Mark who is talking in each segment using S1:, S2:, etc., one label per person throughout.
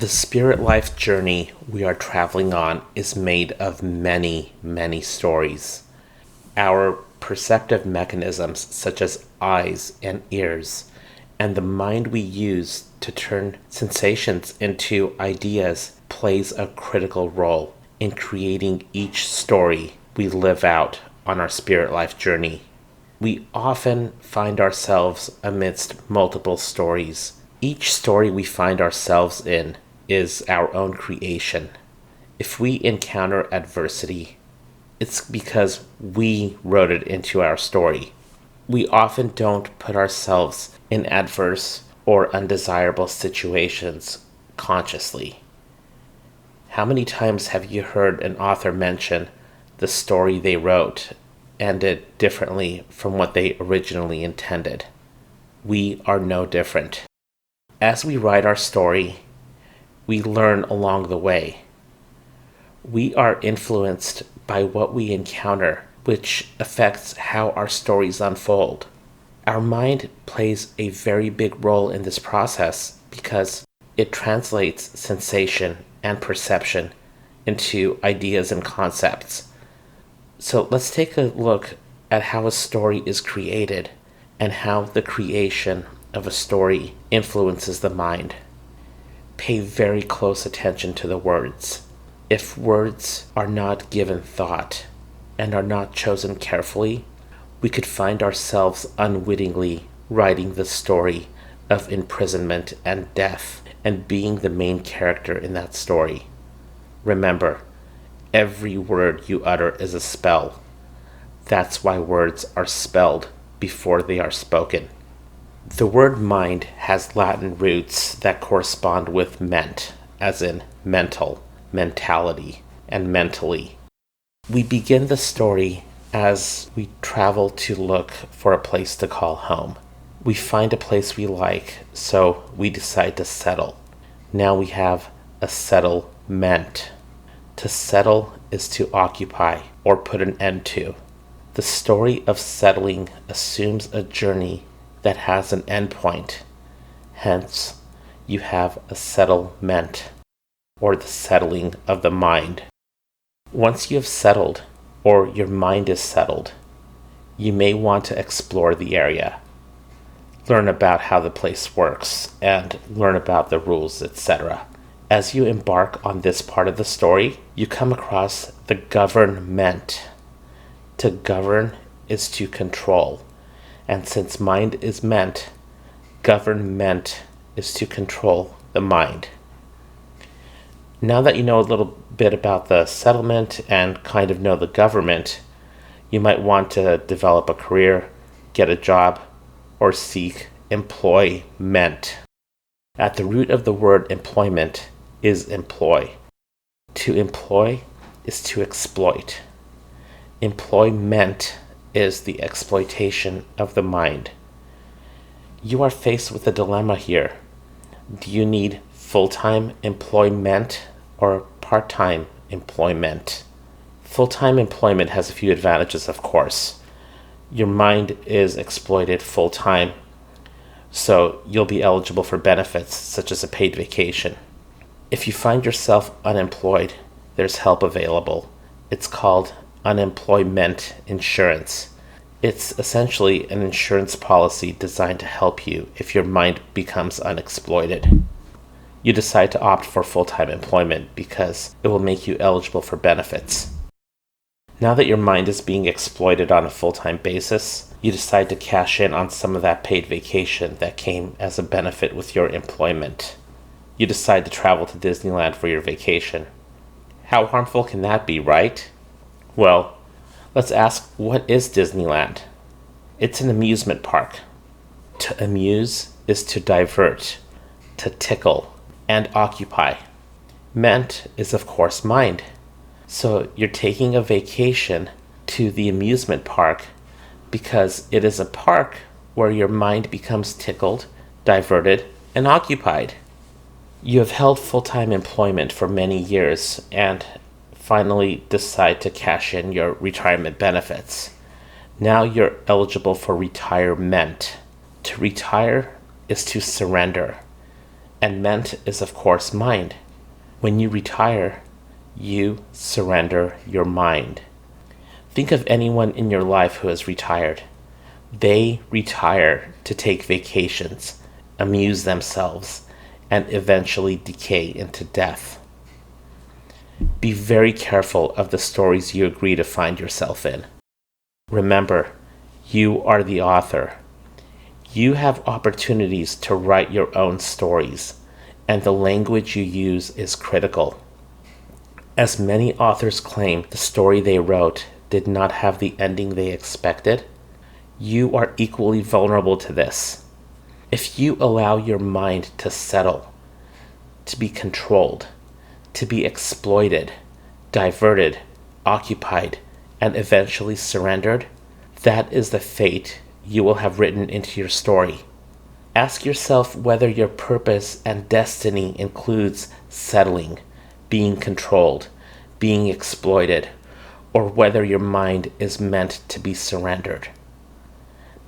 S1: The spirit life journey we are traveling on is made of many, many stories. Our perceptive mechanisms, such as eyes and ears, and the mind we use to turn sensations into ideas, plays a critical role in creating each story we live out on our spirit life journey. We often find ourselves amidst multiple stories. Each story we find ourselves in is our own creation. If we encounter adversity, it's because we wrote it into our story. We often don't put ourselves in adverse or undesirable situations consciously. How many times have you heard an author mention the story they wrote ended differently from what they originally intended? We are no different. As we write our story, we learn along the way. We are influenced by what we encounter, which affects how our stories unfold. Our mind plays a very big role in this process because it translates sensation and perception into ideas and concepts. So let's take a look at how a story is created and how the creation of a story influences the mind. Pay very close attention to the words. If words are not given thought and are not chosen carefully, we could find ourselves unwittingly writing the story of imprisonment and death and being the main character in that story. Remember, every word you utter is a spell. That's why words are spelled before they are spoken. The word mind has Latin roots that correspond with ment, as in mental, mentality, and mentally. We begin the story as we travel to look for a place to call home. We find a place we like, so we decide to settle. Now we have a settlement. To settle is to occupy or put an end to. The story of settling assumes a journey that has an endpoint. Hence, you have a settlement, or the settling of the mind. Once you have settled, or your mind is settled, you may want to explore the area, learn about how the place works, and learn about the rules, etc. As you embark on this part of the story, you come across the government. To govern is to control. And since mind is meant, government is to control the mind. Now that you know a little bit about the settlement and kind of know the government, you might want to develop a career, get a job, or seek employment. At the root of the word employment is employ. To employ is to exploit. Employment is the exploitation of the mind. You are faced with a dilemma here. Do you need full-time employment or part-time employment? Full-time employment has a few advantages, of course. Your mind is exploited full-time, so you'll be eligible for benefits such as a paid vacation. If you find yourself unemployed, there's help available. It's called unemployment insurance. It's essentially an insurance policy designed to help you if your mind becomes unexploited. You decide to opt for full-time employment because it will make you eligible for benefits. Now that your mind is being exploited on a full-time basis, you decide to cash in on some of that paid vacation that came as a benefit with your employment. You decide to travel to Disneyland for your vacation. How harmful can that be, right? Well, let's ask, what is Disneyland? It's an amusement park. To amuse is to divert, to tickle, and occupy. Ment is, of course, mind. So you're taking a vacation to the amusement park because it is a park where your mind becomes tickled, diverted, and occupied. You have held full-time employment for many years and finally decide to cash in your retirement benefits. Now you're eligible for retirement. To retire is to surrender. And ment is, of course, mind. When you retire, you surrender your mind. Think of anyone in your life who has retired. They retire to take vacations, amuse themselves, and eventually decay into death. Be very careful of the stories you agree to find yourself in. Remember, you are the author. You have opportunities to write your own stories, and the language you use is critical. As many authors claim the story they wrote did not have the ending they expected, you are equally vulnerable to this. If you allow your mind to settle, to be controlled, to be exploited, diverted, occupied, and eventually surrendered, that is the fate you will have written into your story. Ask yourself whether your purpose and destiny includes settling, being controlled, being exploited, or whether your mind is meant to be surrendered.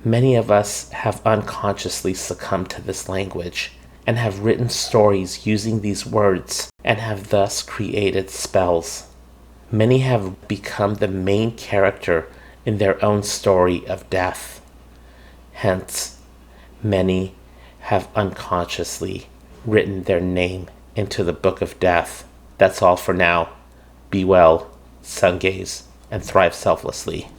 S1: Many of us have unconsciously succumbed to this language and have written stories using these words and have thus created spells. Many have become the main character in their own story of death. Hence, many have unconsciously written their name into the book of death. That's all for now. Be well, sun gaze, and thrive selflessly.